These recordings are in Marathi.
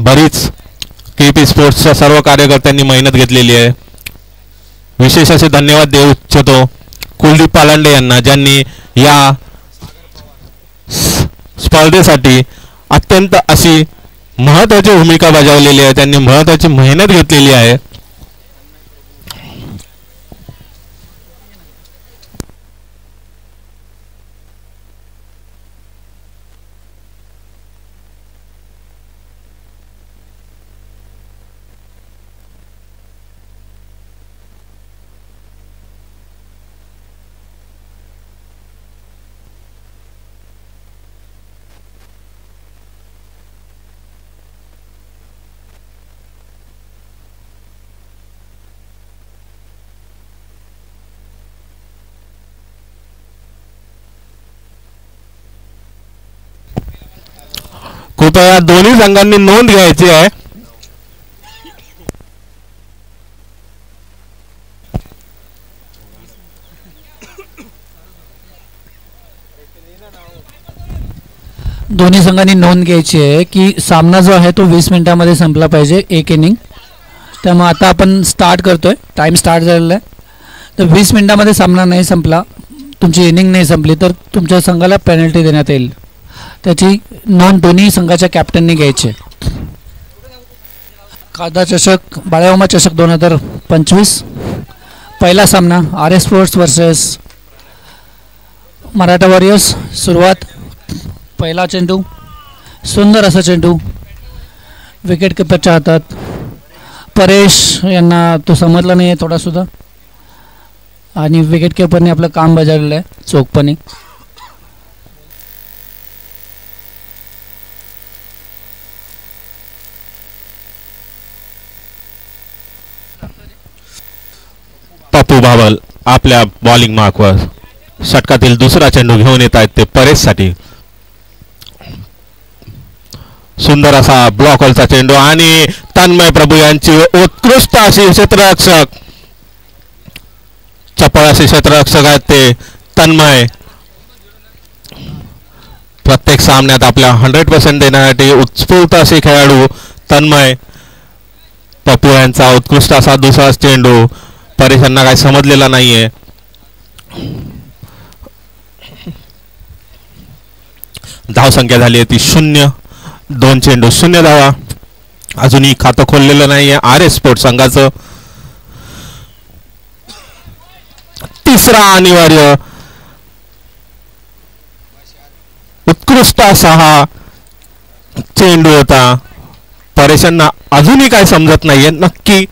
बरीच केपी स्पोर्ट्सच्या सर्व कार्यकर्त्यांनी मेहनत घेतलेली आहे. विशेष असे धन्यवाद देऊ इच्छितो कुलदीप पालांडे यांना, ज्यांनी या स्पर्धेसाठी अत्यंत अशी महत्त्वाची भूमिका बजावलेली आहे. त्यांनी महत्त्वाची मेहनत घेतलेली आहे. कृपया दोन्ही संघांनी नोंद घ्यायची आहे. दोन्ही संघांनी नोंद घ्यायची आहे की सामना जो आहे तो 20 मिनिटांमध्ये संपला पाहिजे, एक इनिंग. त्यामुळे आता आपण स्टार्ट करतोय, टाइम स्टार्ट झालेला आहे. तर 20 मिनिटांमध्ये सामना नाही संपला, तुमची इनिंग नाही संपली तर तुमच्या संघाला पेनल्टी देण्यात येईल. त्याची नोंद दोन्ही संघाच्या कॅप्टननी घ्यायची. खासदार चषक, बाळामामा चषक 2025 पहिला सामना RS sports versus Maratha warriors. सुरुवात, पहिला चेंडू, सुंदर असा चेंडू विकेट कीपरच्या हातात. परेश यांना तो समजला नाही आहे थोडासुद्धा, आणि विकेट कीपरने आपलं काम बजावलेलं आहे चोखपणे. पप्पू बाबल आपल्या बॉलिंग मार्कवर षटकातील दुसरा चेंडू घेऊन येत आहेत ते परेशसाठी. सुंदर असा ब्लॉक होलचा चेंडू आणि तन्मय प्रभू यांची उत्कृष्ट अशी क्षेत्ररक्षक, चपळ असे क्षेत्ररक्षक आहेत ते तन्मय. प्रत्येक सामन्यात आपल्या 100% देण्यासाठी उत्स्फूर्त असे खेळाडू तन्मय. पप्पू यांचा उत्कृष्ट असा दुसरा चेंडू, परेशांना काही समजलेला नाहीये. धावसंख्या झाली आहे ती 0. 2 चेंडू 0 धावा. अजूनही खातं खोललेलं नाहीये RS स्पोर्ट्स संघाचं. तिसरा अनिवार्य उत्कृष्ट असा हा चेंडू होता. परेशांना अजूनही काय समजत नाहीये नक्की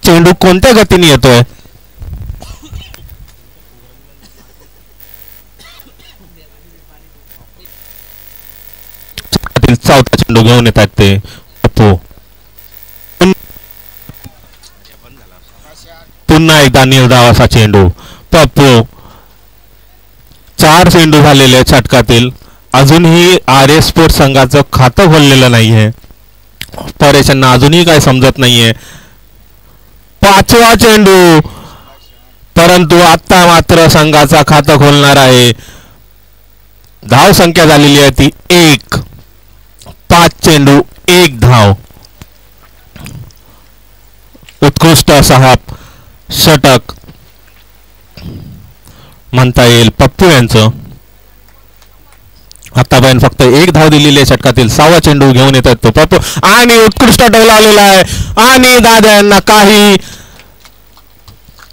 चेंडू कोणत्या गतीने येतोय. चौथा चेंडू घेऊन येतात ते पप्पू. पुन्हा एकदा निर्धावाचा चेंडू. पप्पू 4 चेंडू झालेले षटकातील. अजूनही RS स्पोर्ट्स संघाचं खातं खोललेलं नाहीये. परेशांना अजूनही काय समजत नाहीये. 5वा चेंडू, परंतु आता मात्र संघाचा खातं खोलणार आहे. धाव संख्या झालेली आहे ती 1. 5 चेंडू 1 धाव. उत्कृष्ट असा हा षटक म्हणता येईल पप्पू यांचं. आतापर्यंत फक्त 1 धाव दिलेली आहे षटकातील. 6वा चेंडू घेऊन येतात तो पप्पू आणि उत्कृष्ट डोला आलेला आहे आणि दादा यांना काही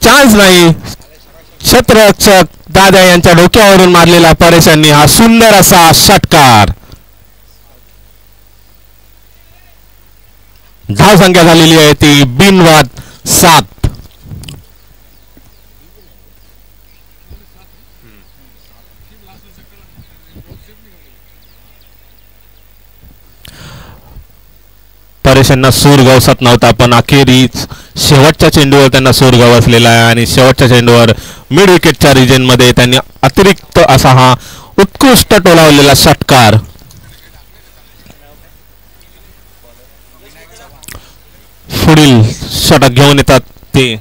चान्स नाही. क्षेत्ररक्षक दादा यांच्या डोक्यावरून मारलेला परेशांनी हा सुंदर असा षटकार. धाव संख्या झालेली आहे ती बिनवाद 7. परेशांना सूर गवसत नव्हता, पण अखेरीच शेवटच्या चेंडूवर त्यांना सूर गवसलेला आहे आणि शेवटच्या चेंडूवर मिड विकेटच्या रिजन मध्ये त्यांनी अतिरिक्त असा हा उत्कृष्ट टोलावलेला षटकार. पुढील षटक घेऊन येतात ते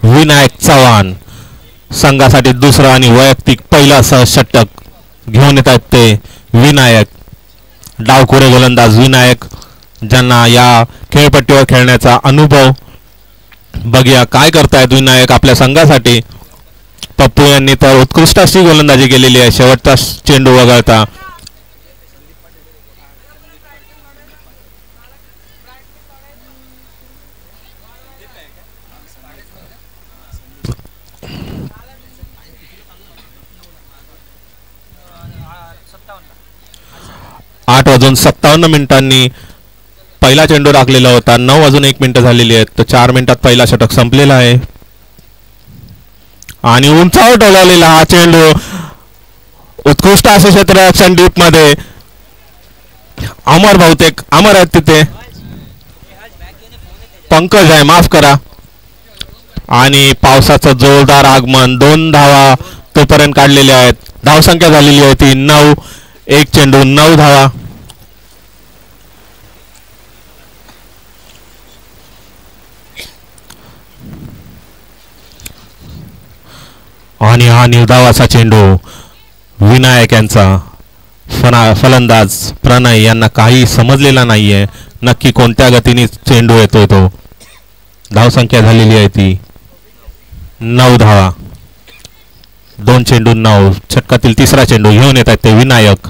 विनायक चव्हाण. संघासाठी दुसरा आणि वैयक्तिक पहिला षटक घेऊन येतात ते विनायक. डावखुरे गोलंदाज विनायक, ज्यांना या खेळपट्टीवर खेळण्याचा अनुभव. बघूया काय करतायत विनायक आपल्या संघासाठी. पप्पू यांनी तर उत्कृष्ट अशी गोलंदाजी केलेली आहे शेवटचा चेंडू वगळता. आठ वाजून 57 मिनिटांनी पहिला चेंडू राखलेला होता. 9 वाजून 1 मिनिटं झालेली आहेत. तर 4 मिनिटात पहिला षटक संपलेला आहे आणि उंचावर ढकललेला हा चेंडू उत्कृष्ट असे क्षेत्ररक्षण डीप मध्ये. अमर बहुतेक अमर आहेत तिथे. पंकज आहे, माफ करा. आणि पावसाचं जोरदार आगमन. 2 धावा तोपर्यंत काढलेल्या आहेत. धावसंख्या झालेली आहे ती 9. एक चेंडू 9 धावा. आणि हा निर्धावाचा चेंडू विनायक यांचा फलंदाज प्रणय यांना काही समजलेला नाहीये. नक्की कोणत्या गतीने चेंडू येतोय तो. धावसंख्या झालेली आहे ती 9 धावा. 2 चेंडू 9. षटकातील तिसरा चेंडू घेऊन येत आहेत ते विनायक.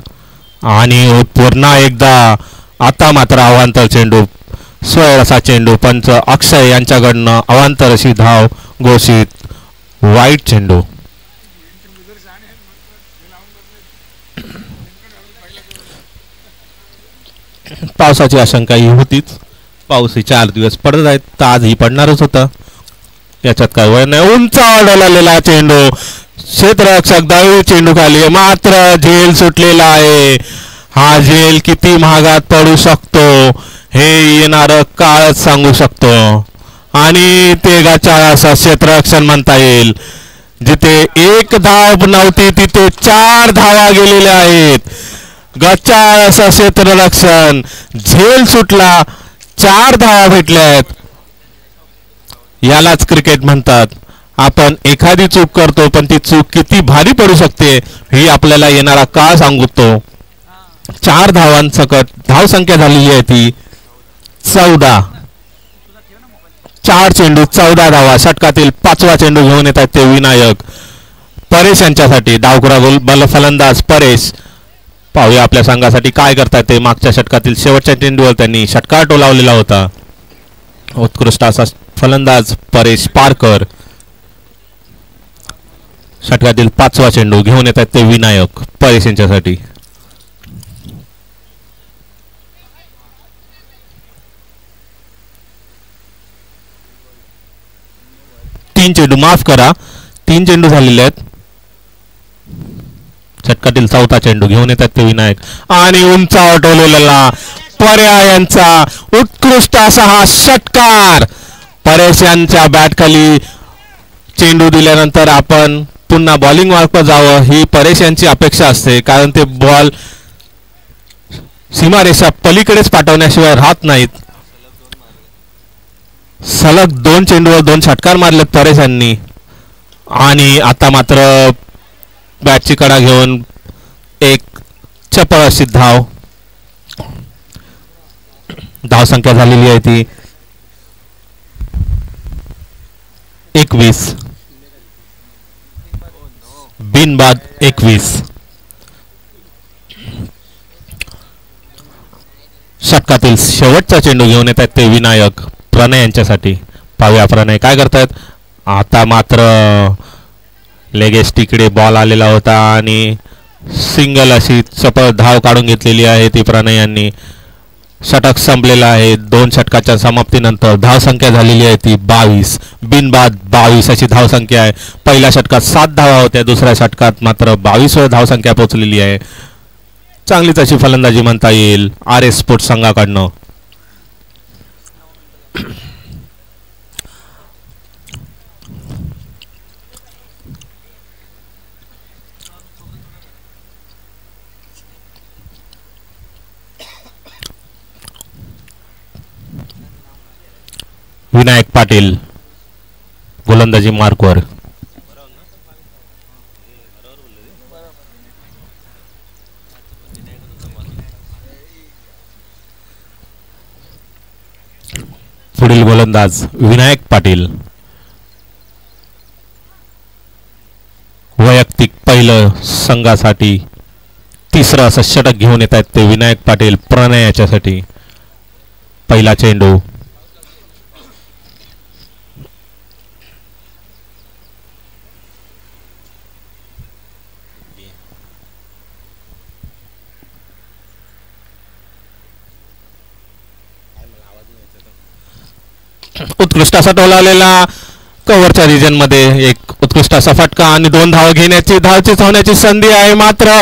आणि पुन्हा एकदा आता मात्र अवांतर चेंडू. स्वयर असा चेंडू. पंच अक्षय यांच्याकडनं अवांतर अशी धाव घोषित. वाईट चेंडू. पावसाची आशंका ही होतीच. पाऊस ही 4 दिवस पडत आहेत, तर आजही पडणारच होता. याच्यात काय वय नाही. उंचावर ढकललेला चेंडू. क्षेत्ररक्षक दळवी चेंडू खाली. मात्र झेल सुटलेला आहे. हा झेल किती महागात पडू शकतो हे येणारं काळच सांगू शकतो. आणि ते गचाळ असं क्षेत्ररक्षण म्हणता येईल. जिथे 1 धाव नव्हती तिथे 4 धावा गेलेल्या आहेत. गचाळ असं क्षेत्ररक्षण. झेल सुटला, 4 धावा भेटल्या आहेत. यालाच क्रिकेट म्हणतात. आपण एखादी चूक करतो पण ती चूक किती भारी पडू शकते ही आपल्याला येणारा काळ सांगतो. 4 धावांसकट धावसंख्या झालेली आहे ती 14. 4 चेंडू 14 धावा. षटकातील 5वा चेंडू घेऊन येतात ते विनायक. परेश यांच्यासाठी डावखुरा फलंदाज परेश. पाहूया आपल्या संघासाठी काय करतात ते. मागच्या षटकातील शेवटच्या चेंडूवर त्यांनी षटकार टोलावलेला होता. उत्कृष्ट असा फलंदाज परेश पारकर. षटकातील 5वा चेंडू घेऊन येतात ते विनायक परेश यांच्यासाठी. तीन चेंडू, माफ करा, 3 चेंडू झालेले आहेत. षटकातील 4था चेंडू घेऊन येतात ते विनायक. आणि उंचावर टोललेला पर्यायांचा उत्कृष्ट असा हा षटकार. परेश यांच्या बॅट खाली चेंडू दिल्यानंतर आपण पुन्हा बॉलिंग मार्फत जावं ही परेश यांची अपेक्षा असते. कारण ते बॉल सीमारेषा पलीकडेच पाठवण्याशिवाय राहत नाहीत. सलग 2 चेंडूवर 2 षटकार मारलेत परेश यांनी. आणि आता मात्र बॅटची कडा घेऊन एक चपळ अशी धावसंख्या झालेली आहे ती 21. बिनबाद 21. षटकातील शेवटचा चेंडू घेऊन येत आहेत ते विनायक प्रणय यांच्यासाठी. पाहूया प्रणय काय करतायत. आता मात्र लेगेस तिकडे बॉल आलेला होता आणि सिंगल अशी चपळ धाव काढून घेतलेली आहे ती प्रणय यांनी. षटक संपलेला आहे. 2 षटकाच्या समाप्तीनंतर धावसंख्या झालेली आहे ती 22. बिनबाद 22 अशी धावसंख्या आहे. पहिल्या षटकात 7 धावा होत्या. दुसऱ्या षटकात मात्र 22 वर धावसंख्या पोहोचलेली आहे. चांगलीच अशी फलंदाजी म्हणता येईल RS स्पोर्ट्स संघाकडनं. विनायक पाटील गोलंदाजी मार्कवर. पुढील गोलंदाज विनायक पाटील. वैयक्तिक पहिलं संघासाठी तिसरं असं षटक घेऊन येत आहेत ते विनायक पाटील प्रणयाच्यासाठी. पहिला चेंडू उत्कृष्ट असा टोलावलेला कव्हरच्या रिजन मध्ये एक उत्कृष्ट असा फटका आणि 2 धाव घेण्याची धावण्याची संधी आहे, मात्र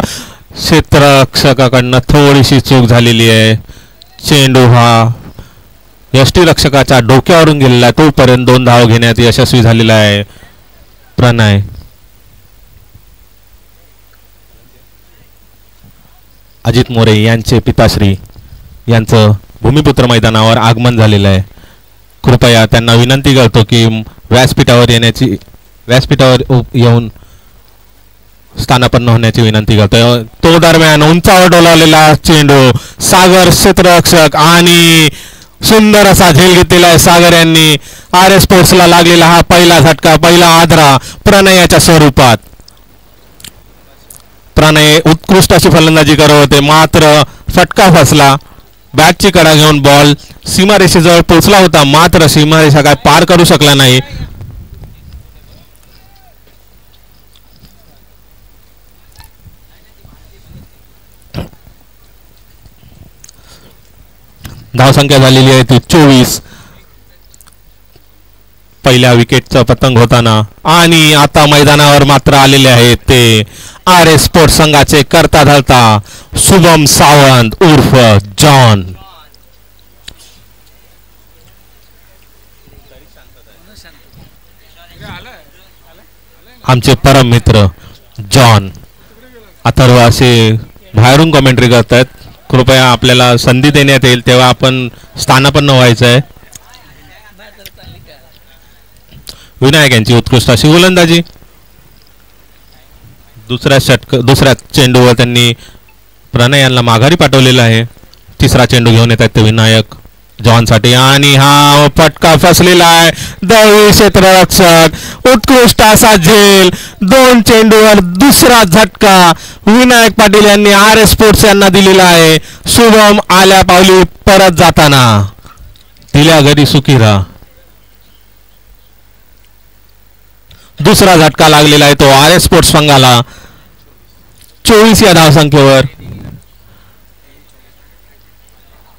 क्षेत्ररक्षकाकडनं थोडीशी चूक झालेली आहे. चेंडू हा यष्टीरक्षकाच्या डोक्यावरून गेलेला आहे, तोपर्यंत 2 धाव घेण्यात यशस्वी झालेला आहे प्रणय. अजित मोरे यांचे पिताश्री यांचं भूमिपुत्र मैदानावर आगमन झालेलं आहे. कृपया त्यांना विनंती करतो की व्यासपीठावर येऊन स्थानापन्न होण्याची विनंती करतो. तो दरम्यान उंचावर डोलावलेला चेंडू सागर क्षेत्ररक्षक आणि सुंदर असा झेल घेतलेला आहे सागर यांनी. RS स्पोर्ट्सला लागलेला हा पहिला झटका, पहिला आदरा प्रणयाच्या स्वरूपात. प्रणय उत्कृष्ट अशी फलंदाजी करत होते, मात्र फटका फसला. बॅटची कडा घेऊन बॉल सीमारेषेजवळ पोहोचला होता, मात्र सीमारेषा काय पार करू शकला नाही. धावसंख्या झालेली आहे ती 24. पहिल्या विकेटचा पतंग होताना आणि आता मैदानावर मात्र आलेले आहेत ते RS स्पोर्ट्स संघाचे करता धरता शुभम सावंत उर्फ जॉन. आमचे परम मित्र जॉन अथर्व असे बाहेरून कमेंट्री करतात. कृपया आपल्याला संधी देण्यात येईल तेव्हा आपण स्थानापन्न व्हायचं आहे. विनायक यांची उत्कृष्ट अशी गोलंदाजी. दुसऱ्या चेंडूवर त्यांनी प्रणय यांना माघारी पाठवलेला आहे. तिसरा चेंडू घेऊन येत आहेत ते विनायक जॉनसाठी आणि हा फटका फसलेला आहे. दळवी क्षेत्ररक्षक उत्कृष्ट असा झेल. 2 चेंडूवर दुसरा झटका विनायक पाटील यांनी RS स्पोर्ट्स यांना दिलेला आहे. शुभम आल्या पावली परत जाताना दिल्या घरी सुखी राहा. दुसरा झटका लागलेला आहे तो RS स्पोर्ट्स संघाला 24 या धावसंख्येवर.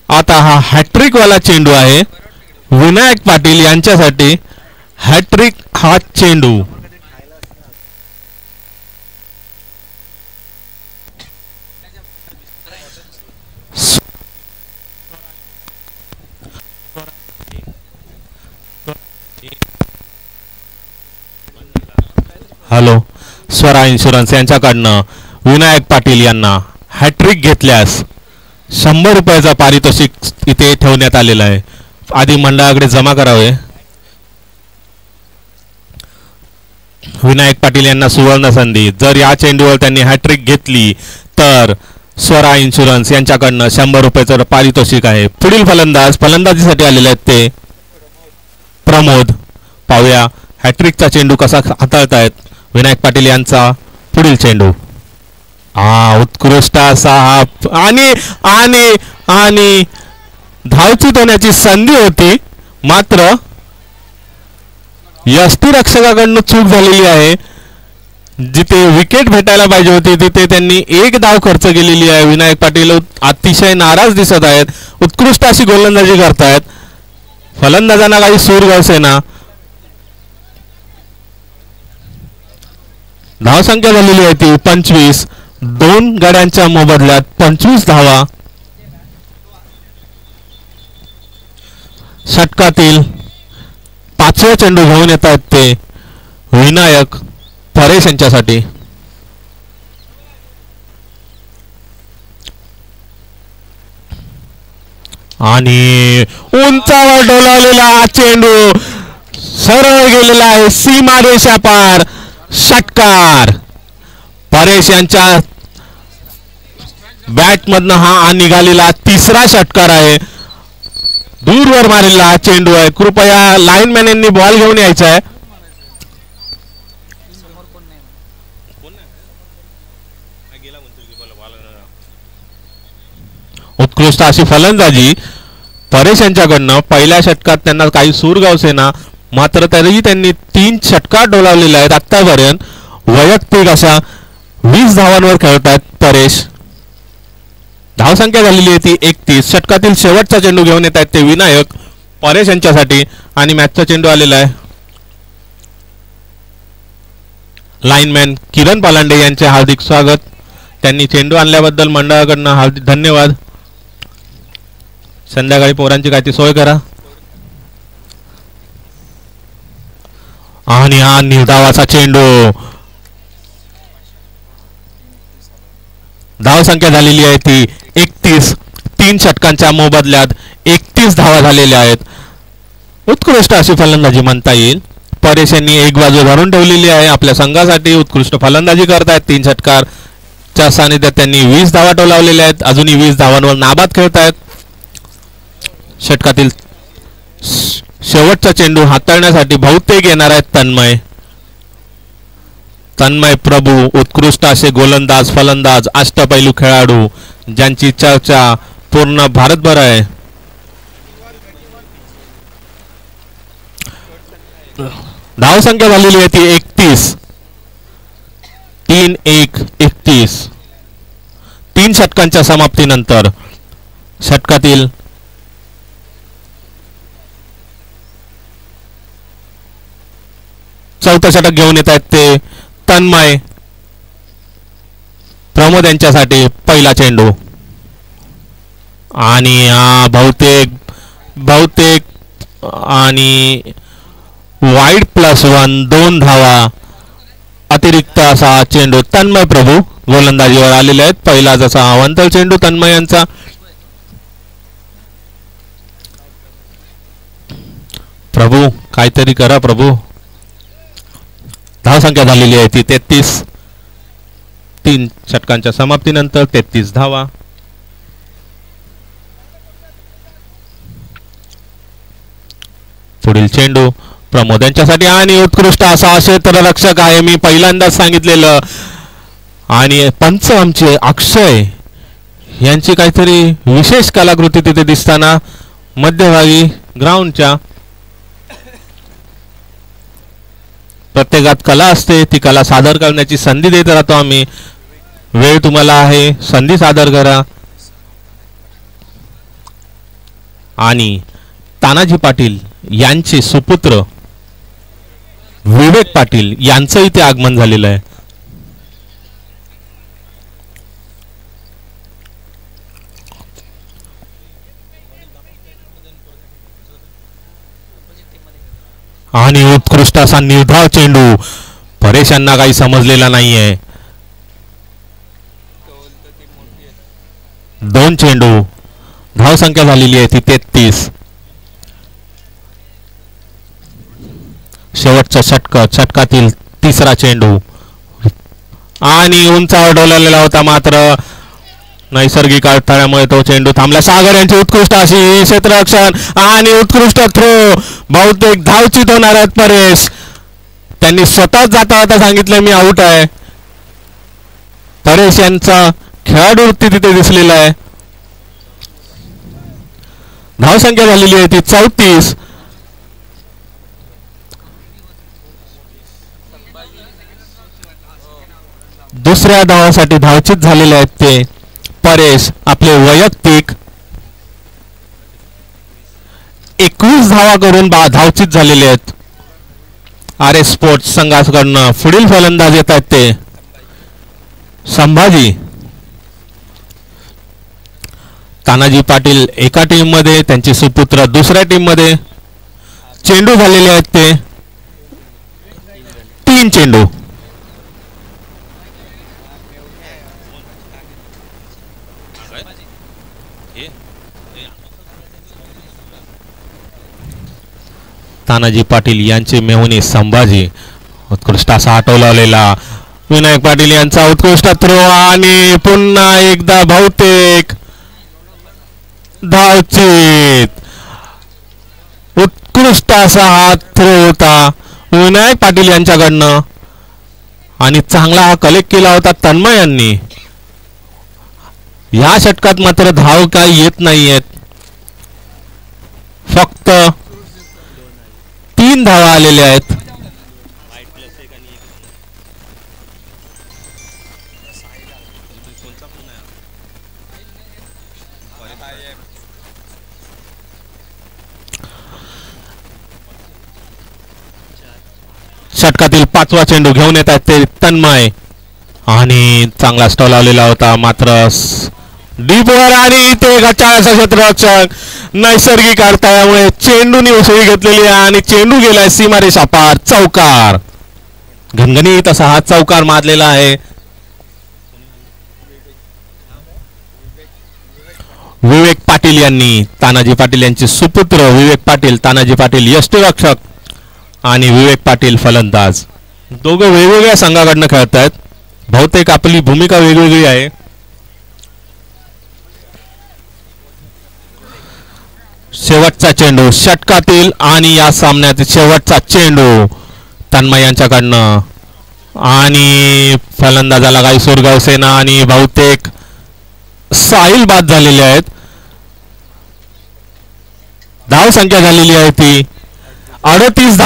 आता हा हॅट्रिक वाला चेंडू आहे विनायक पाटील यांच्यासाठी. हॅट्रिक हा चेंडू हॅलो स्वरा इन्शुरन्स यांच्याकडनं विनायक पाटील यांना हॅट्रिक घेतल्यास 100 रुपयाचा पारितोषिक इथे ठेवण्यात आलेला आहे. आधी मंडळाकडे जमा करावे. विनायक पाटील यांना सुवर्ण संधी. जर या चेंडूवर त्यांनी हॅट्रिक घेतली तर स्वरा इन्शुरन्स यांच्याकडनं 100 रुपयाचं पारितोषिक आहे. पुढील फलंदाजीसाठी आलेले आहेत ते प्रमोद. पाहूया हॅट्रिकचा चेंडू कसा हाताळतायत विनायक पाटील यांचा. पुढील चेंडू उत्कृष्ट असा हा आणि धावचूक होण्याची संधी होती, मात्र यष्टीरक्षकाकडून चूक झालेली आहे. जिथे विकेट भेटायला पाहिजे होती तिथे त्यांनी 1 धाव खर्च केलेली आहे. विनायक पाटील अतिशय नाराज दिसत आहेत. उत्कृष्ट अशी गोलंदाजी करतायत. फलंदाजांना काही सूर गळसेना. धावसंख्या झालेली आहे ती 25. 2 गड्यांच्या मोबदल्यात 25 धावा. षटकातील 5वा चेंडू घेऊन येत आहेत ते विनायक परेश यांच्यासाठी. आणि उंचावर डोलावलेला हा चेंडू सरळ गेलेला आहे सीमा रेषा पार. षटकार परेश यांच्या बॅटमधनं हा निघालेला 3रा षटकार आहे. दूरवर मारलेला हा चेंडू आहे. कृपया लाईनमॅन यांनी बॉल घेऊन यायचा आहे. उत्कृष्ट अशी फलंदाजी परेश यांच्याकडनं. पहिल्या षटकात त्यांना काही सूर गावसेना, मात्र तरीही त्यांनी 3 षटकार डोलावलेले आहेत आतापर्यंत. वैयक्तिक अशा 20 धावांवर खेळतात परेश. धावसंख्या झालेली आहे ती 31. षटकातील शेवटचा चेंडू घेऊन येत आहेत ते विनायक परेश यांच्यासाठी आणि मॅचचा चेंडू आलेला आहे. लाईनमॅन किरण पालांडे यांचे हार्दिक स्वागत. त्यांनी चेंडू आणल्याबद्दल मंडळाकडनं हार्दिक धन्यवाद. संध्याकाळी पोरांची काय ती सोय करा. आणि हा निर्धावाचा चेंडू. धावसंख्या झालेली आहे ती 31. 3 षटकांच्या मोबदल्यात 31 धावा झालेल्या आहेत. उत्कृष्ट अशी फलंदाजी म्हणता येईल. परेश यांनी एक बाजू धरून ठेवलेली आहे आपल्या संघासाठी. उत्कृष्ट फलंदाजी करतायत. 3 षटकारच्या सानिध्यात त्यांनी 20 धावा टोलावलेल्या आहेत. अजूनही 20 धावांवर नाबाद खेळतायत. षटकातील शेवटचा चेंडू हाताळण्यासाठी बहुतेक येणार आहेत तन्मय प्रभू. उत्कृष्ट असे गोलंदाज, फलंदाज, अष्टपैलू खेळाडू ज्यांची चर्चा पूर्ण भारतभर आहे. धावसंख्या झालेली आहे ती 31. 3-1-31. 3 षटकांच्या समाप्तीनंतर षटकातील चौथं षटक घेऊन येत आहेत ते तन्मय प्रमोद यांच्यासाठी. पहिला चेंडू आणि बहुतेक आणि वाईड +1 2 धावा अतिरिक्त असा चेंडू तन्मय प्रभू गोलंदाजीवर आलेले आहेत. पहिला जसा अवंतर चेंडू तन्मय यांचा. प्रभू काहीतरी करा प्रभू. धावसंख्या झालेली आहे ती 33. 3 षटकांच्या समाप्तीनंतर 33 धावा. पुढील चेंडू प्रमोद यांच्यासाठी आणि उत्कृष्ट असा क्षेत्ररक्षक आहे. मी पहिल्यांदाच सांगितलेलं. आणि पंच आमचे अक्षय यांची काहीतरी विशेष कलाकृती तिथे दिसताना मध्यभागी ग्राउंडच्या. प्रत्येकात कला असते. ती कला सादर करण्याची संधी देत राहतो आम्ही. वेळ तुम्हाला आहे, संधी सादर करा. आणि तानाजी पाटील यांचे सुपुत्र विवेक पाटील यांचं इथे आगमन झालेलं आहे. आणि उत्कृष्ट असा निर्धाव चेंडू. परेश यांना काही समजलेला नाहीये. 2 चेंडू. धावसंख्या झालेली आहे ती 33. शेवटचा षटकातील तिसरा चेंडू आणि उंचावर डोलावलेला होता, मात्र नैसर्गिक अडथळ्यामुळे तो चेंडू थांबला. सागर यांची उत्कृष्ट अशी क्षेत्ररक्षण आणि उत्कृष्ट थ्रो. बहुतेक धावचित होणार आहेत परेश. त्यांनी स्वतःच जाता जाता सांगितलं मी आउट आहे. परेश यांचा खेळाडू वृत्ती तिथे दिसलेला आहे. धावसंख्या झालेली आहे ती 34. दुसऱ्या धावासाठी धावचित झालेले आहेत ते परेश. आपले वैयक्तिक 21 धावा करून धावचित झालेले आहेत. RS स्पोर्ट्स संघाकडनं पुढील फलंदाज येत आहेत ते संभाजी. तानाजी पाटील एका टीम मध्ये, त्यांचे सुपुत्र दुसऱ्या टीम मध्ये. चेंडू झालेले आहेत ते 3 चेंडू. तानाजी पाटील यांचे मेहुणे संभाजी. उत्कृष्ट असा हटवलेला विनायक पाटील यांचा उत्कृष्ट थ्रो आणि पुन्हा एकदा बहुतेक धावचित. उत्कृष्ट असा हा थ्रो होता विनायक पाटील यांच्याकडनं आणि चांगला हा कलेक्ट केला होता तन्मय यांनी. या षटकात मात्र धाव काही येत नाहीयेत. फक्त 3 धावा आलेल्या आहेत. षटकातील 5वा चेंडू घेऊन येत आहेत ते तन्मय आणि चांगला स्टॉल लावलेला होता मात्र डीपवर आणि ते गचाळ असा क्षेत्ररक्षक नैसर्गिक अडथळ्यामुळे चेंडूनी उसळी घेतलेली आहे आणि चेंडू गेलाय सीमारेषा पार. चौकार घनघणीत असा हा चौकार मारलेला आहे. विवेक पाटील यांनी तानाजी पाटील यांचे सुपुत्र विवेक पाटील तानाजी पाटील यष्टिरक्षक आणि विवेक पाटील फलंदाज दोघं वेगवेगळ्या संघाकडनं खेळत आहेत. बहुतेक आपली भूमिका वेगवेगळी आहे. शेवटचा चेंडू षटकातील आणि या सामन्यातील शेवटचा चेंडू तन्मय यांच्याकडनं आणि फलंदाजाला काही सुरगाव सेना आणि बहुतेक साहिल बाद झालेले आहेत. धाव संख्या झालेली आहे ती 38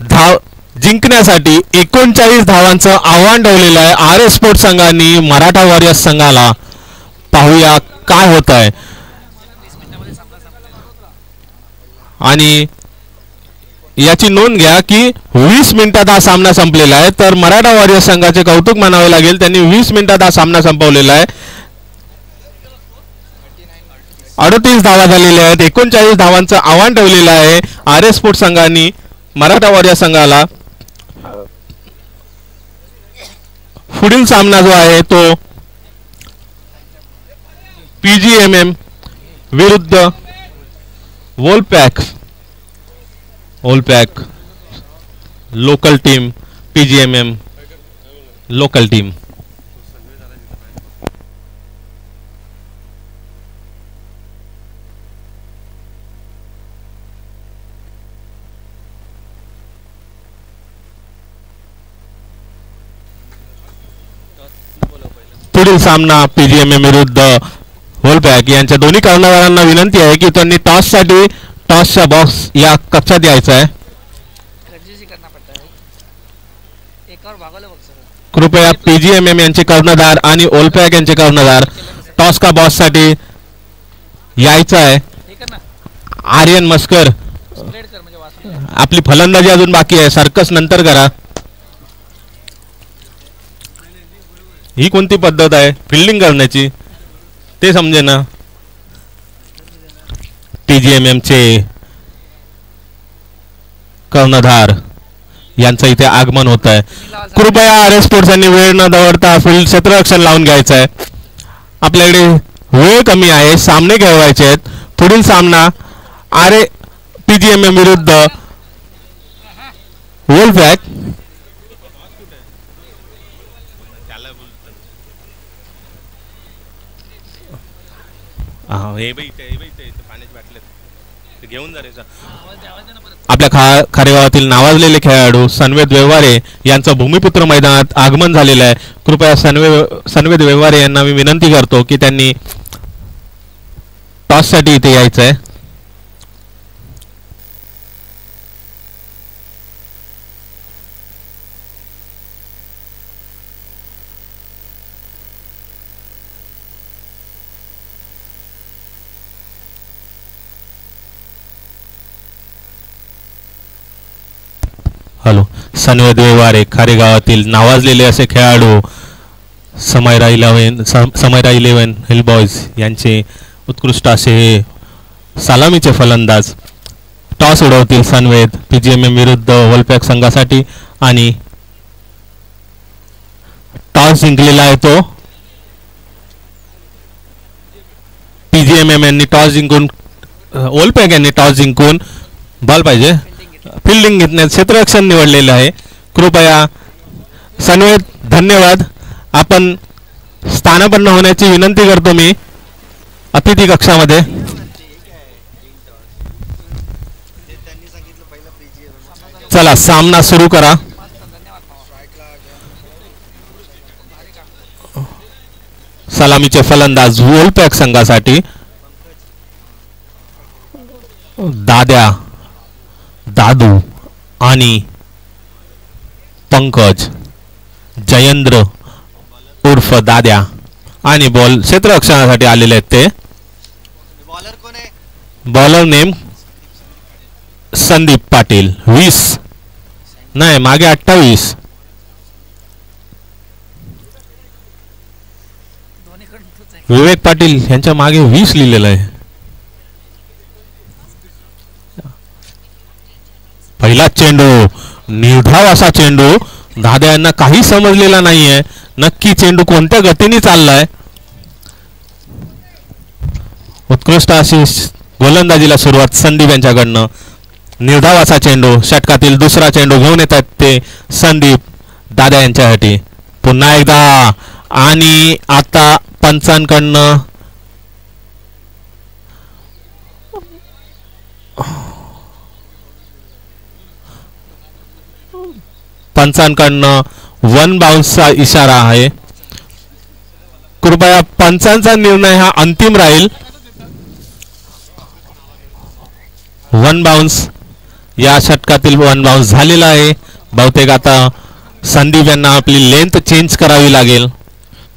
धाव जिंकण्यासाठी 39 धावांचं आव्हान ठेवलेलं आहे आर एस स्पोर्ट्स संघाने मराठा वॉरियर्स संघाला. पाहूया काय होत आहे. आणि याची नोंद घ्या की 20 मिनिटात हा सामना संपलेला आहे. तर मराठा वॉरियर्स संघाचे कौतुक मानावे लागेल. त्यांनी 20 मिनिटात हा सामना संपवलेला आहे. 38 धावा झालेल्या आहेत. 39 धावांचं आव्हान ठेवलेलं आहे आर एस स्पोर्ट्स संघाने मराठा वॉरियर्स संघाला. पुढील सामना जो आहे तो PGMM विरुद्ध वोलपॅक local team PGMM local team. पुढील सामना PGMM विरुद्ध वोलपॅक यांच्या दोन्ही कर्णधारांना विनंती आहे की त्यांनी टॉसच्या बॉक्स या कक्षात यायचा आहे. कृपया PGMM यांचे कर्णधार आणि वोलपॅक यांचे कर्णधार टॉस का बॉक्स साठी यायचं आहे. आर्यन मस्कर आपली फलंदाजी अजून बाकी आहे. सर्कस नंतर करा. ही कोणती पद्धत आहे फिल्डिंग करण्याची ते समजे ना. PGMM चे कर्णधार यांचं इथे आगमन होत आहे. कृपया आर एस स्पोर्ट्स यांनी वेळ न दवडता फील्ड क्षेत्ररक्षण लावून घ्यायचं आहे. आपल्याकडे वेळ कमी आहे. सामने खेळवायचे आहेत. पुढील सामना PGMM विरुद्ध वोलपॅक. आपल्या खारेगावातील नावाजलेले खेळाडू सनवेद व्यवहारे यांचं भूमिपुत्र मैदानात आगमन झालेलं आहे. कृपया सनवेद व्यवहारे यांना मी विनंती करतो की त्यांनी टॉस साठी इथे यायचं आहे. हॅलो. सनवेद व्यवहारे खारेगावातील नावाजलेले असे खेळाडू समयरा 11 हिल बॉयज यांचे उत्कृष्ट असे सलामीचे फलंदाज टॉस उडवतील सनवेद PGMM विरुद्ध वोलपॅक संघासाठी आणि टॉस जिंकलेला आहे तो PGMM यांनी टॉस जिंकून वोलपॅक यांनी टॉस जिंकून बॉल पाहिजे फिल्डिंग घेतण्यात क्षेत्ररक्षण निवडलेलं आहे. कृपया सनवेद धन्यवाद. आपण स्थानापन्न होण्याची विनंती करतो मी अतिथी कक्षामध्ये. चला सामना सुरू करा. सलामीचे फलंदाज वोल्पॅक संघासाठी दाद्या, दादू आणि पंकज. जयेंद्र उर्फ दाद्या आणि बॉल क्षेत्ररक्षणासाठी आलेले आहेत ते. Bowler name Sandeep Patil. 20 नाही, मागे 28. विवेक पाटील यांच्या मागे 20 लिहिलेलं आहे. पहिला चेंडू, निर्धाव असा चेंडू. दाद्या यांना काही समजलेला नाहीये नक्की चेंडू कोणत्या गतीने चाललाय. उत्कृष्ट अशी गोलंदाजीला सुरुवात संदीप यांच्याकडनं. निर्धाव असा चेंडू, षटकातील दुसरा चेंडू घेऊन येतात ते संदीप दाद्या यांच्यासाठी. पुन्हा एकदा आणि आता पंचांकडनं वन बाउन्सचा इशारा आहे. कृपया पंचांचा निर्णय हा अंतिम राहील. वन बाउन्स, या षटकातील वन बाउन्स झालेला आहे. बहुतेक आता संदीप यांना आपली लेंथ चेंज करावी लागेल.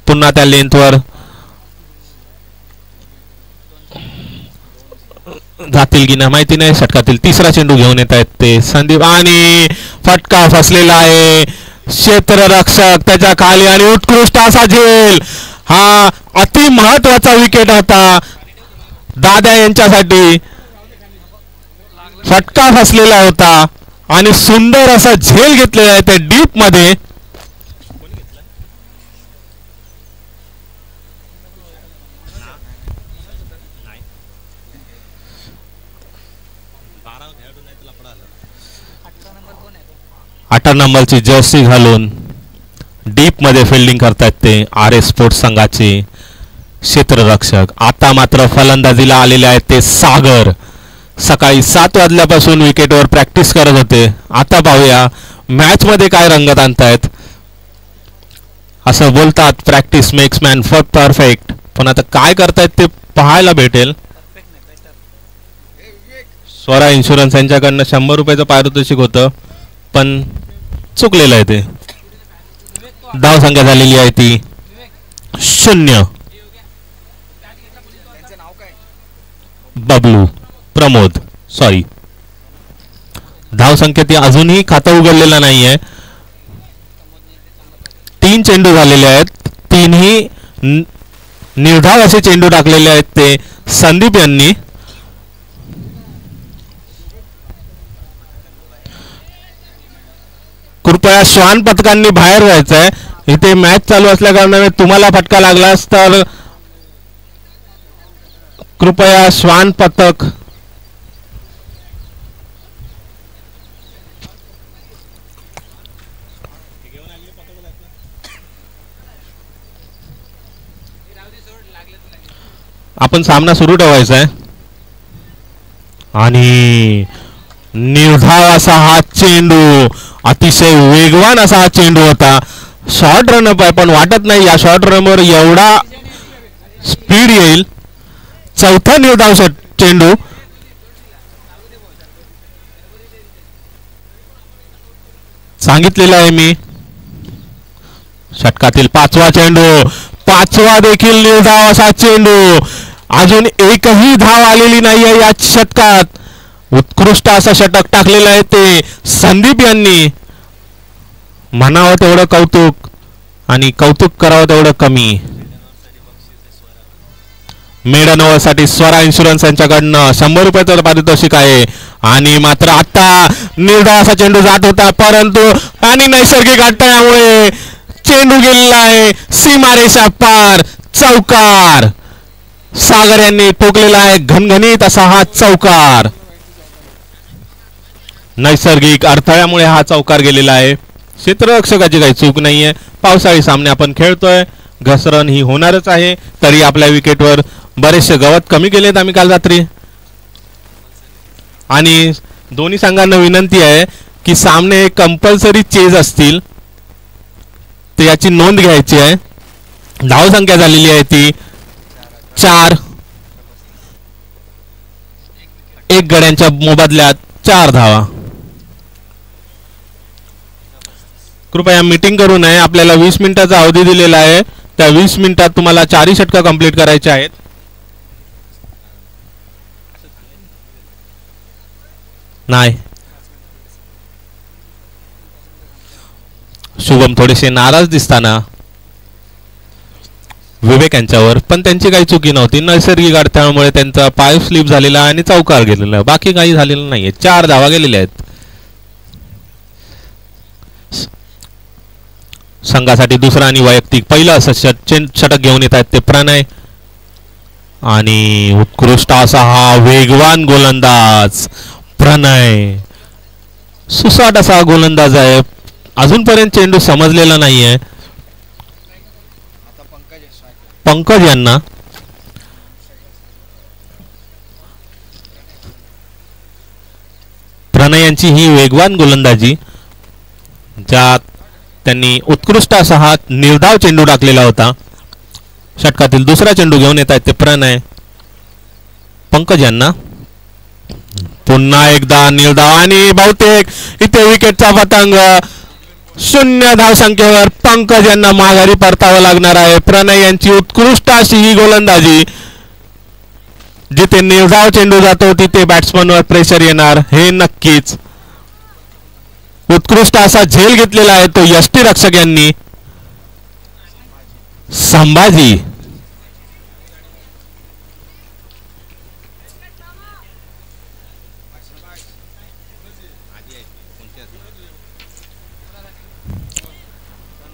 पुन्हा त्या लेंथवर जातील की नाही माहिती नाही. षटकातील तिसरा चेंडू घेऊन येत आहेत ते संदीप आणि फटका फसलेला आहे. क्षेत्ररक्षक त्याच्या खाली आणि उत्कृष्ट असा झेल. हा अति महत्वाचा विकेट होता दाद्या यांच्यासाठी. फटका फसलेला होता आणि सुंदर असा झेल घेतलेला आहे ते डीप मध्ये. अठरा नंबरची जर्सी घालून डीप मध्ये फिल्डिंग करतायत ते RS स्पोर्ट्स संघाचे क्षेत्ररक्षक. आता मात्र फलंदाजीला आलेले आहेत ते सागर. सकाळी 7 वाजल्यापासून विकेटवर प्रॅक्टिस करत होते. आता पाहूया मॅच मध्ये काय रंगत आणतायत. असं बोलतात प्रॅक्टिस मेक्स मॅन परफेक्ट, पण आता काय करतायत ते पाहायला भेटेल. स्वरा इन्शुरन्स यांच्याकडनं 100 रुपयाचं पारितोषिक होतं पण चुकलेलं आहे ते. धाव संख्या झालेली आहे ती 0. बबलू प्रमोद सॉरी. धाव संख्या ती अजूनही खातं उघडलेलं नाहीये. 3 चेंडू झालेले आहेत. 3ही निर्धाव असे चेंडू टाकलेले आहेत ते संदीप यांनी. कृपया श्वान पथकांनी बाहेर व्हायचंय. इथे मॅच चालू असल्या कारणाने तुम्हाला फटका लागलास तर कृपया श्वान पथक आपण सामना सुरू ठेवायचा आहे. आणि निर्धाव असा हा चेंडू, अतिशय वेगवान असा हा चेंडू होता. शॉर्ट रनअप आहे पण वाटत नाही या शॉर्ट रनवर एवढा स्पीड येईल. चौथा निर्धाव चेंडू. सांगितलेलं आहे मी. षटकातील 5वा चेंडू, 5वा देखील निर्धाव असा चेंडू. अजून एकही धाव आलेली नाहीये या षटकात. उत्कृष्ट असं षटक टाकलेलं आहे ते संदीप यांनी. म्हणावं तेवढं कौतुक आणि कौतुक करावं तेवढं कमी. मेडन ओव्हरसाठी स्वरा इन्शुरन्स यांच्याकडनं 100 रुपयाचं पारितोषिक आहे. आणि मात्र आता निर्धाव असा चेंडू जात होता परंतु आणि नैसर्गिक अडथळ्यामुळे चेंडू गेलेला आहे सीमारेषा पार. चौकार. सागर यांनी ठोकलेला आहे घणघणीत असा हा चौकार. नैसर्गिक अडथळ्यामुळे हा चौकार गेलेला आहे. क्षेत्ररक्षकाची काही चूक नाहीये. पावसाळी सामने आपण खेळतोय, घसरण ही होणारच आहे. तरी आपल्या विकेटवर बरेचसे गवत कमी केलेत आम्ही काल रात्री. आणि दोन्ही संघांना विनंती आहे की सामने कंपल्सरी चेज असतील, तर याची नोंद घ्यायची आहे. धावसंख्या झालेली आहे ती 4. एक गड्यांच्या मोबदल्यात 4 धावा. कृपया मीटिंग करू नये. आपल्याला 20 मिनिटाचा अवधी दिलेला आहे. त्या 20 मिनिटात तुम्हाला 4 षटका कंप्लीट करायचे आहेत. नाही, शुभम थोडेसे नाराज दिसताना विवेक यांच्यावर, पण त्यांची काही चुकी नव्हती. नैसर्गिक अडथळ्यामुळे त्यांचा पाय स्लिप झालेला आणि चौकार गेलेला, बाकी काही झालेलं नाहीये. 4 धावा गेलेल्या आहेत. संघासाठी दुसरा आणि वैयक्तिक पहिलं असं षटक घेऊन येत आहेत ते प्रणय. आणि उत्कृष्ट असा हा वेगवान गोलंदाज प्रणय, सुसाट असा गोलंदाज आहे. अजूनपर्यंत चेंडू समजलेला नाहीये पंकज यांना. प्रणय यांची ही वेगवान गोलंदाजी, ज्यात त्यांनी उत्कृष्ट असा हा निर्धाव चेंडू टाकलेला होता. षटकातील दुसरा चेंडू घेऊन येत आहेत ते प्रणय. पंकज यांना पुन्हा एकदा निर्धाव आणि बहुतेक इथे विकेटचा पतंग. 0 धावसंख्येवर पंकज यांना माघारी परतावं लागणार आहे. प्रणय यांची उत्कृष्ट अशी ही गोलंदाजी, जिथे निर्धाव चेंडू जातो तिथे बॅट्समनवर प्रेशर येणार हे नक्कीच. उत्कृष्ट असा झेल घेतलेला आहे तो यष्टीरक्षक यांनी. संभाजी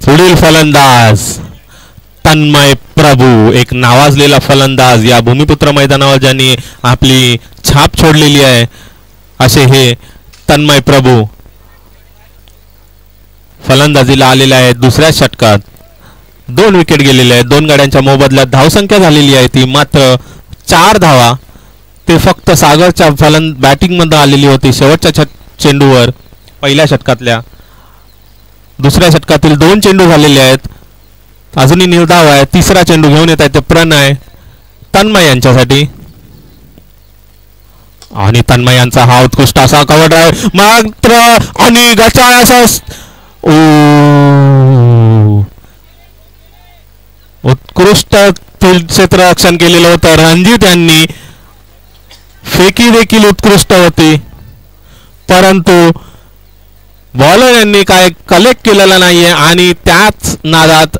पुढील फलंदाज तन्मय प्रभू, एक नावाजलेला फलंदाज या भूमिपुत्र मैदानावर ज्यांनी आपली छाप छोडलेली आहे, असे हे तन्मय प्रभू फलंदाजीला आलेले आहेत. दुसऱ्या षटकात 2 विकेट गेलेले आहेत. 2 गाड्यांच्या मोबदल्यात धावसंख्या झालेली आहे ती मात्र 4 धावा. ते फक्त सागरच्या बॅटिंग मध्ये आलेली होती शेवटच्या चेंडूवर पहिल्या षटकातल्या. दुसऱ्या षटकातील 2 चेंडू झालेले आहेत. अजूनही निर्धाव आहे. तिसरा चेंडू घेऊन येत आहे ते प्रणय तन्मय यांच्यासाठी. आणि तन्मय यांचा हा उत्कृष्ट असा कव्हर ड्राइव्ह मात्र आणि गचाळ असा उत्कृष्ट क्षेत्ररक्षण केलेलं होतं रणजित यांनी. फेकी देखील उत्कृष्ट होती, परंतु बॉलर यांनी काय कलेक्ट केलेला नाहीये आणि त्याच नादात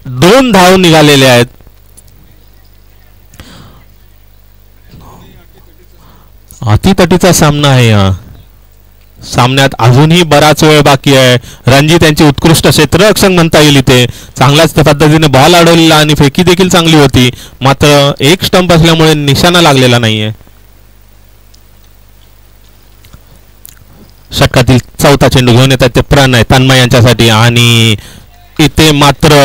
2 धाव निघालेले आहेत. अतितटीचा सामना आहे. हा सामन्यात अजूनही बराच वेळ बाकी आहे. रणजित यांची उत्कृष्ट क्षेत्ररक्षण म्हणता येईल इथे. चांगल्याच पद्धतीने बॉल अडवलेला आणि फेकी देखील चांगली होती, मात्र एक स्टंप असल्यामुळे निशाणा लागलेला नाहीये. षटकातील 4था चेंडू घेऊन येतात ते प्रणय तन्मय यांच्यासाठी. आणि इथे मात्र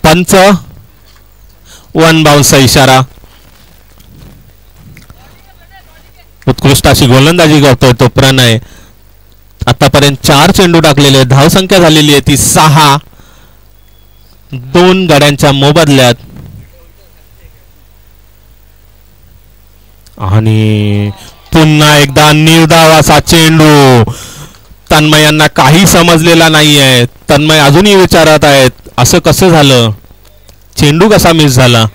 पंच 1 बाउन्सचा इशारा. उत्कृष्ट अशी गोलंदाजी करतोय तो प्रणय. आतापर्यंत 4 चेंडू टाकलेले, धावसंख्या झालेली आहे ती 6. 2 गाड्यांच्या मोबदल्यात. आणि पुन्हा एकदा निर्धाव असा चेंडू. तन्मय यांना काही समजलेला नाहीये. तन्मय अजूनही विचारत आहेत असं कसं झालं, चेंडू कसा मिस झाला.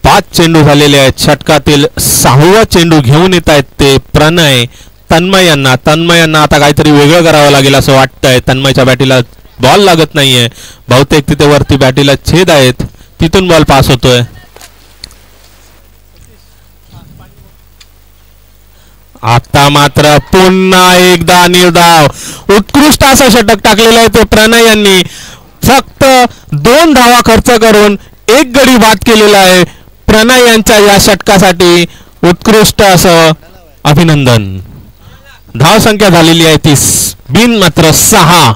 5 चेंडू झालेले आहेत. षटकातील 6वा चेंडू घेऊन येत आहेत ते प्रणय तन्मय यांना. तन्मय यांना आता काहीतरी वेगळं करावं लागेल असं वाटतंय. तन्मयच्या बॅटीला बॉल लागत नाहीये. बहुतेक तिथे वरती बॅटीला छेद आहेत, तिथून बॉल पास होतोय. आता मात्र पुन्हा एकदा निर्धाव. उत्कृष्ट असं षटक टाकलेलं आहे ते प्रणय यांनी. फक्त 2 धावा खर्च करून 1 गडी बाद केलेला आहे. प्रणय यांच्या या षटकासाठी उत्कृष्ट असं अभिनंदन. धावसंख्या झालेली आहे ती बिन मात्र 6.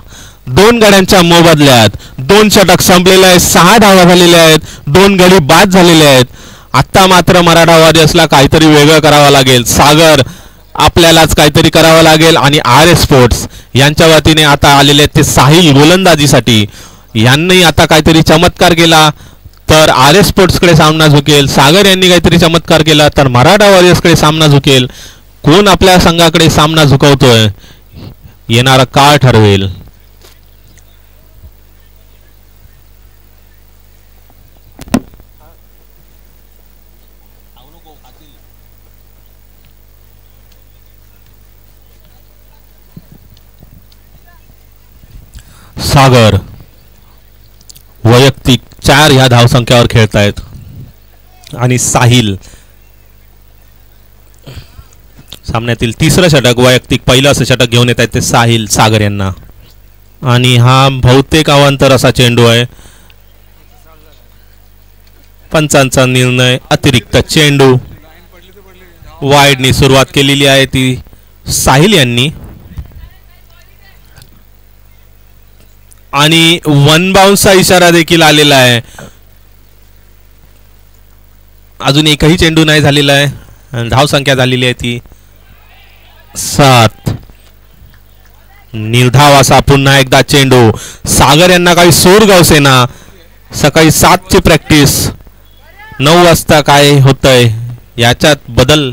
2 गड्यांच्या मोबदल्यात 2 षटक संपलेले आहेत. 6 धावा झालेल्या आहेत. 2 गडी बाद झालेले आहेत. आता मात्र मराठा वॉरियर्सला काहीतरी वेगळं करावं लागेल. सागर आपल्यालाच काहीतरी करावं लागेल आणि RS स्पोर्ट्स यांच्या वतीने आता आलेले आहेत ते साहिल गोलंदाजीसाठी. यांनी आता काहीतरी चमत्कार केला तर RS स्पोर्ट्सकडे सामना झुकेल. सागर यांनी काहीतरी चमत्कार केला तर मराठा वॉरियर्सकडे सामना झुकेल. कोण आपल्या संघाकडे सामना झुकवतोय येणारा काळ ठरवेल. सागर वैयक्तिक 4 ह्या धावसंख्यावर खेळतायत आणि साहिल सामन्यातील 3रं षटक वैयक्तिक पहिलं असं षटक घेऊन येत आहेत ते साहिल सागर यांना. आणि हा बहुतेक अवांतर असा चेंडू आहे. पंचांचा निर्णय अतिरिक्त चेंडू. वाईडनी सुरुवात केलेली आहे ती साहिल यांनी आणि 1 बाउन्सचा इशारा देखील आलेला आहे. अजून एकही चेंडू नाही झालेला आहे. धावसंख्या झालेली आहे ती 7. निर्धाव असा पुन्हा एकदा चेंडू. सागर यांना काही सोर गवसेना. सकाळी 7 ची प्रॅक्टिस 9 वाजता काय होतंय याच्यात बदल.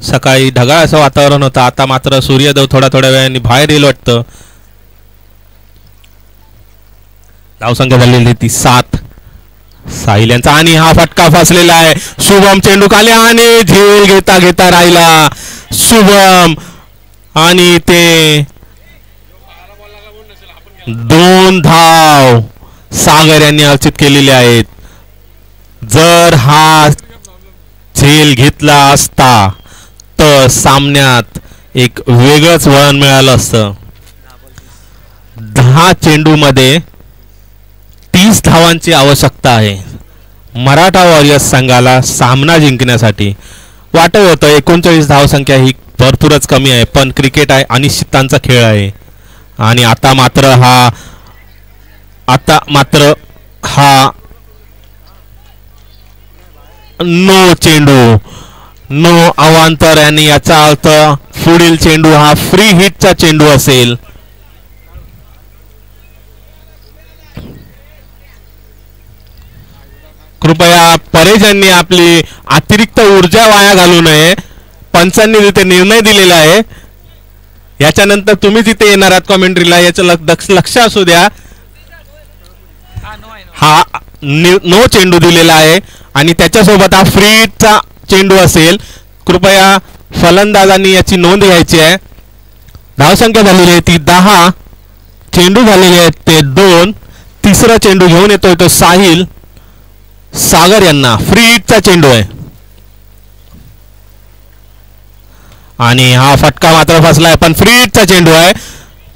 सकाळी ढगाळ असं वातावरण होतं. आता मात्र सूर्यदेव थोड्या वेळाने बाहेर येईल वाटतं. धावसंख्या झालेली ती 7. साहिल यांचा आणि हा फटका फसलेला आहे. शुभम चेंडू खाली आणि झेल घेता घेता राहिला शुभम आणि ते 2 धाव सागर यांनी अर्चित केलेले आहेत. जर हा झेल घेतला असता तर सामन्यात एक वेगळंच वळण मिळालं असतं. 10 चेंडूमध्ये 30 धावांची आवश्यकता आहे मराठा वॉरियर्स संघाला सामना जिंकण्यासाठी. वाटत होतं 39 धावसंख्या ही भरपूरच कमी आहे पण क्रिकेट आहे अनिश्चितांचा खेळ आहे. आणि आता मात्र हा नो चेंडू नो अवांतर आणि याचा अर्थ पुढील चेंडू हा फ्री हिटचा चेंडू असेल. कृपया परेश यांनी आपली अतिरिक्त ऊर्जा वाया घालू नये. पंचांनी तिथे निर्णय दिलेला आहे. याच्यानंतर तुम्ही तिथे येणार आहात कॉमेंट्रीला याचं लक्ष असू द्या. हा नो चेंडू दिलेला आहे आणि त्याच्यासोबत हा फ्री हिटचा चेंडू असेल. कृपया फलंदाजांनी याची नोंद घ्यायची आहे. धावसंख्या झालेली आहे ती 10. चेंडू झालेले आहेत ते 2. 3रा चेंडू घेऊन येतोय तो साहिल सागर यांना. फ्री हिटचा चेंडू आहे आणि हा फटका मात्र फसलाय पण फ्री हिटचा चेंडू आहे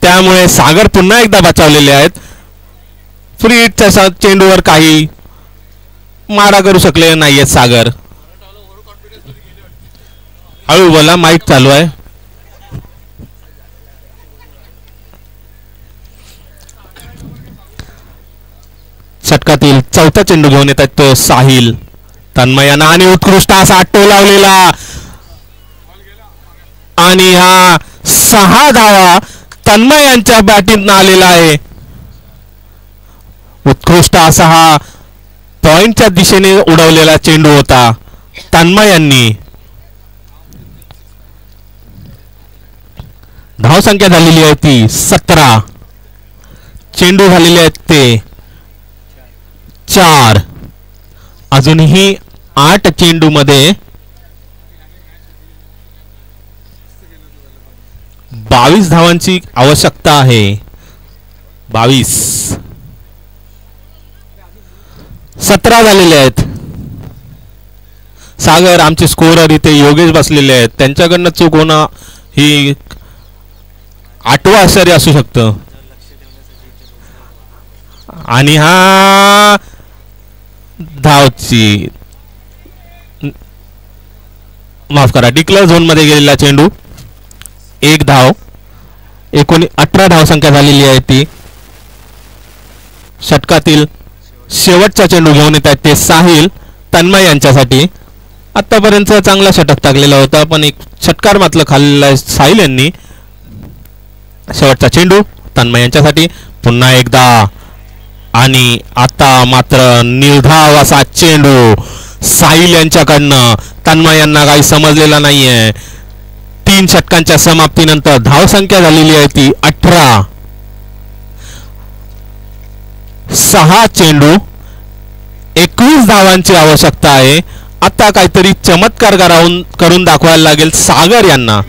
त्यामुळे सागर पुन्हा एकदा बचावलेले आहेत. फ्री हिटच्या चेंडूवर काही मारा करू शकले नाहीयेत सागर. हळू बोला माईक चालू आहे. षटकातील 4था चेंडू घेऊन येतात तो साहिल तन्मयाना आणि उत्कृष्ट असा टो लावलेला आणि हा 6 धावा तन्मय यांच्या बॅटिंगनं आलेला आहे. उत्कृष्ट असा हा पॉइंटच्या दिशेने उडवलेला चेंडू होता तन्मय यांनी. धावसंख्या झालेली आहे ती 17. चेंडू झालेले आहेत ते 4. अजूनही 8 चेंडू मध्ये 22 धावांची आवश्यकता आहे. 22. 17 झालेले आहेत. सागर आमचे स्कोरर इथे योगेश बसलेले आहेत. त्यांच्याकडनं चूक होणं ही 8वं आश्चर्य असू शकतं. आणि हा धावची माफ करा डिक्लेअर झोन मध्ये गेलेला चेंडू 1 धाव. 18 धावसंख्या झालेली आहे ती. षटकातील शेवटचा चेंडू घेऊन येत आहेत ते साहिल तन्मय यांच्यासाठी. आतापर्यंत चांगला षटक टाकलेला होता पण एक षटकार मात्र खाल्लेला आहे साहिल यांनी. शेवटचा चेंडू तन्मय यांच्यासाठी पुन्हा एकदा आणि आता मात्र निर्धाव असा चेंडू साहिल यांच्याकडनं. तन्मय यांना काही समजलेला नाहीये. 3 षटकांच्या समाप्तीनंतर धावसंख्या झालेली आहे ती 18. 6 चेंडू 21 धावांची आवश्यकता आहे. आता काहीतरी चमत्कार करून दाखवायला लागेल सागर यांना.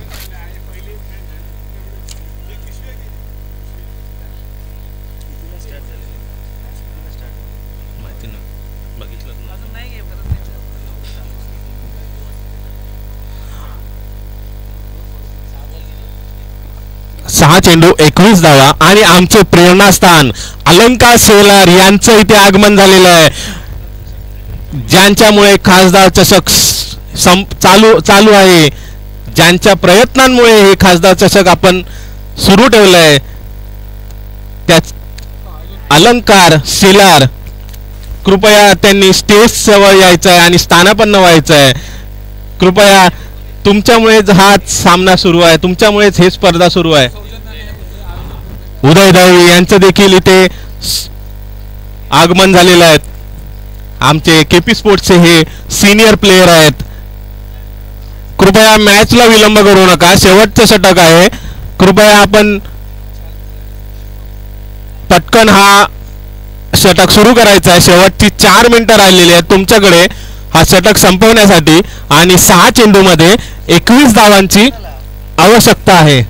सहा चेंडू 21 धावा आणि आमचे प्रेरणास्थान अलंकार सोलार यांचं इथे आगमन झालेलं आहे, ज्यांच्यामुळे खासदार चषक चालू आहे, ज्यांच्या प्रयत्नांमुळे हे खासदार चषक आपण सुरू ठेवलंय. त्या अलंकार शेलार कृपया त्यांनी स्टेज जवळ यायचं आहे आणि स्थानापन्न व्हायचं आहे. कृपया तुमच्यामुळेच हा सामना सुरू आहे, तुमच्यामुळेच हे स्पर्धा सुरू आहे. उदय दळवी यांचं देखील इथे आगमन झालेलं आहे. आमचे केपी स्पोर्ट्सचे हे सिनियर प्लेयर आहेत. कृपया मॅचला विलंब करू नका, शेवटचं षटक आहे. कृपया आपण पटकन हा षटक सुरू करायचा आहे. शेवटची 4 मिनिटं राहिलेली आहेत तुमच्याकडे हा षटक संपवण्यासाठी आणि 6 चेंडूमध्ये 21 धावांची आवश्यकता आहे.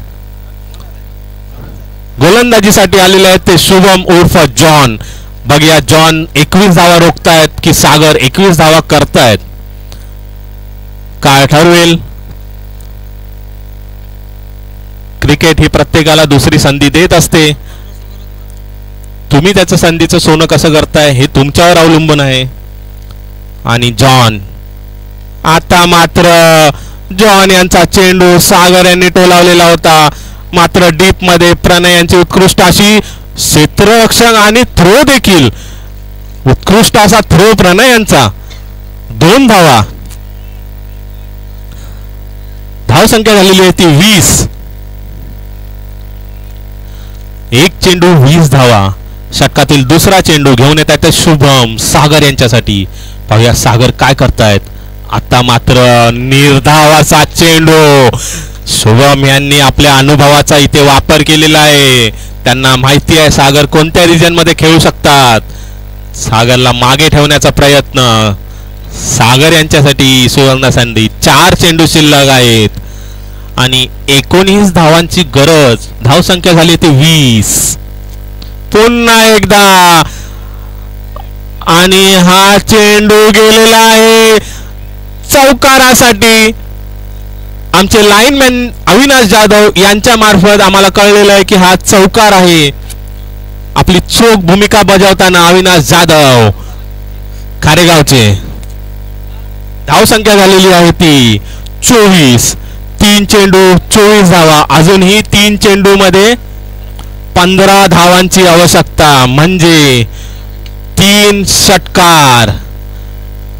गोलंदाजीसाठी आलेले आहेत ते शुभम उर्फ जॉन. बघूया जॉन 21 धावा रोखतायत की सागर 21 धावा करतायत, काय ठरवेल. क्रिकेट ही प्रत्येकाला दुसरी संधी देत असते. तुम्ही त्याचं संधीचं सोनं कसं करताय हे तुमच्यावर अवलंबून आहे. आणि जॉन, आता मात्र जॉन यांचा चेंडू सागर यांनी टोलावलेला होता, मात्र डीप मध्ये प्रणय यांची उत्कृष्ट अशी क्षेत्ररक्षण आणि थ्रो देखील, उत्कृष्ट असा थ्रो प्रणय यांचा. 2 धावा. धावसंख्या झालेली आहे ती 20. 1 चेंडू 20 धावा. षटकातील दुसरा चेंडू घेऊन येत आहेत शुभम सागर यांच्यासाठी. पाहूया सागर काय करतायत. आता मात्र निर्धावाचा चेंडू. शुभम यांनी आपल्या अनुभवाचा इथे वापर केलेला आहे. त्यांना माहिती आहे सागर कोणत्या रिजन मध्ये खेळू शकतात. सागरला मागे ठेवण्याचा प्रयत्न. सागर यांच्यासाठी सुवर्ण संधी. 4 चेंडू शिल्लक आहेत आणि 19 धावांची गरज. धावसंख्या झाली ती 20. पुन्हा एकदा आणि हा चेंडू गेलेला आहे चौकारासाठी. आमचे लाईनमॅन अविनाश जाधव यांच्या मार्फत आम्हाला कळलेलं आहे की हा चौकार आहे. आपली चोख भूमिका बजावताना अविनाश जाधव खारेगावचे. धावसंख्या झालेली आहे ती 24. 3 चेंडू 24 धावा. अजूनही 3 चेंडू मध्ये 15 धावांची आवश्यकता, म्हणजे 3 षटकार.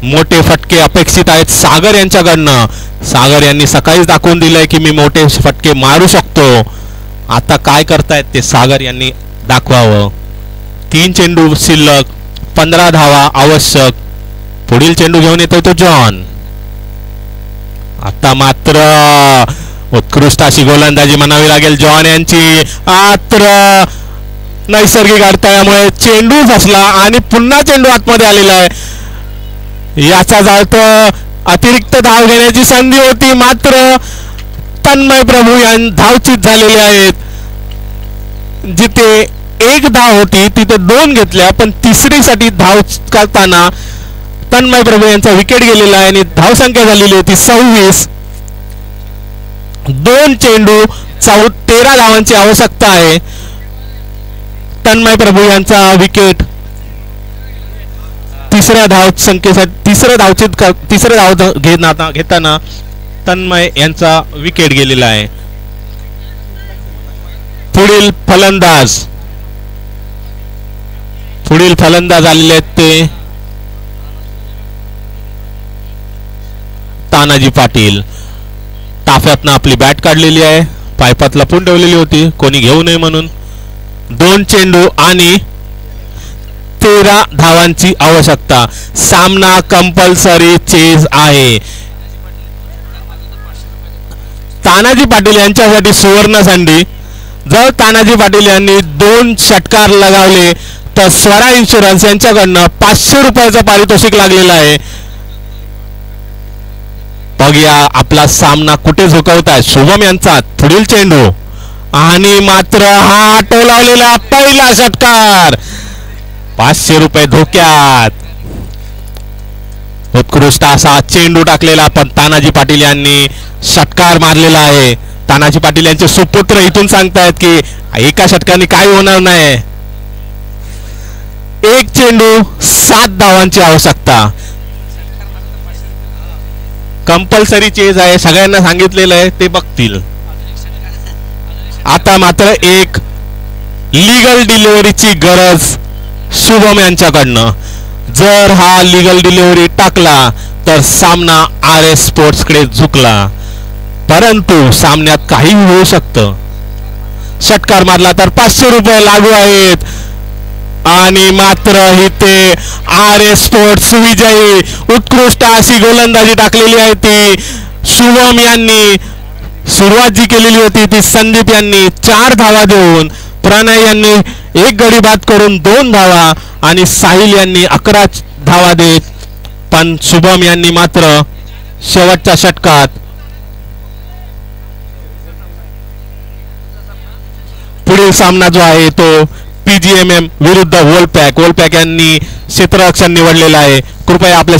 मोठे फटके अपेक्षित आहेत सागर यांच्याकडनं. सागर यांनी सकाळीच दाखवून दिलंय की मी मोठे फटके मारू शकतो. आता काय करतायत ते सागर यांनी दाखवावं. 3 चेंडू शिल्लक, 15 धावा आवश्यक. पुढील चेंडू घेऊन येतोय तो जॉन. आता मात्र उत्कृष्ट अशी गोलंदाजी म्हणावी लागेल जॉन यांची. मात्र नैसर्गिक अडथळ्यामुळे चेंडू फसला आणि पुन्हा चेंडू आतमध्ये आलेला आहे. याचा अर्थ अतिरिक्त धाव घेण्याची संधी होती, मात्र तन्मय प्रभू धावचित झालेले आहेत. जिथे 1 धाव होती तिथे 2 घेतल्या, पण तिसरीसाठी धाव करताना तन्मय प्रभू यांचा विकेट गेलेला आहे आणि धावसंख्या झालेली होती 26. 2 चेंडू 13 धावांची आवश्यकता आहे. तन्मय प्रभू यांचा विकेट तिसऱ्या धाव घेताना तन्मय यांचा विकेट गेलेला आहे. पुढील फलंदाज आलेले आहेत ते तानाजी पाटील. ताफ्यातनं आपली बॅट काढलेली आहे, पायपात लपून ठेवलेली होती कोणी घेऊ नये म्हणून. 2 चेंडू आणि 13 धावांची आवश्यकता. सामना कंपल्सरी चेज आहे. तानाजी पाटील यांच्यासाठी सुवर्ण संधी. जर तानाजी पाटील यांनी 2 षटकार लगावले तर स्वरा इन्शुरन्स यांच्याकडनं 500 रुपयाचं पारितोषिक लागलेलं आहे. बघूया आपला सामना कुठे झुकवताय. शुभम यांचा पुढील चेंडू आणि मात्र हा टोलावलेला पहिला षटकार. 500 रुपये धोक्यात. उत्कृष्ट असा चेंडू टाकलेला पण तानाजी पाटील यांनी षटकार मारलेला आहे. तानाजी पाटील यांचे सुपुत्र इथून सांगतायत की एका षटकाने काय होणार नाही. 1 चेंडू 7 धावांची आवश्यकता. कंपल्सरी चेज आहे, सगळ्यांना सांगितलेलं आहे ते बघतील. आता मात्र एक लीगल डिलिव्हरीची गरज शुभम यांच्याकडनं. जर हा लीगल डिलिव्हरी टाकला तर सामना RS स्पोर्ट्स कडे झुकला. परंतु सामन्यात काही होऊ शकतं. षटकार मारला तर 500 रुपये लागू आहेत आणि मात्र इथे RS स्पोर्ट्स विजयी. उत्कृष्ट अशी गोलंदाजी टाकलेली आहे ती शुभम यांनी. सुरुवात जी केलेली होती ती संदीप यांनी 4 धावा देऊन, प्रणय यांनी 1 गडी बाद करून 2 धावा आणि साहिल यांनी 11 धावा देत. पण शुभम यांनी मात्र शेवटच्या षटकात पुढील सामना जो आहे तो PGMM विरुद्ध वोल्पॅक यांनी क्षेत्ररक्षण निवडलेला आहे. कृपया आपल्या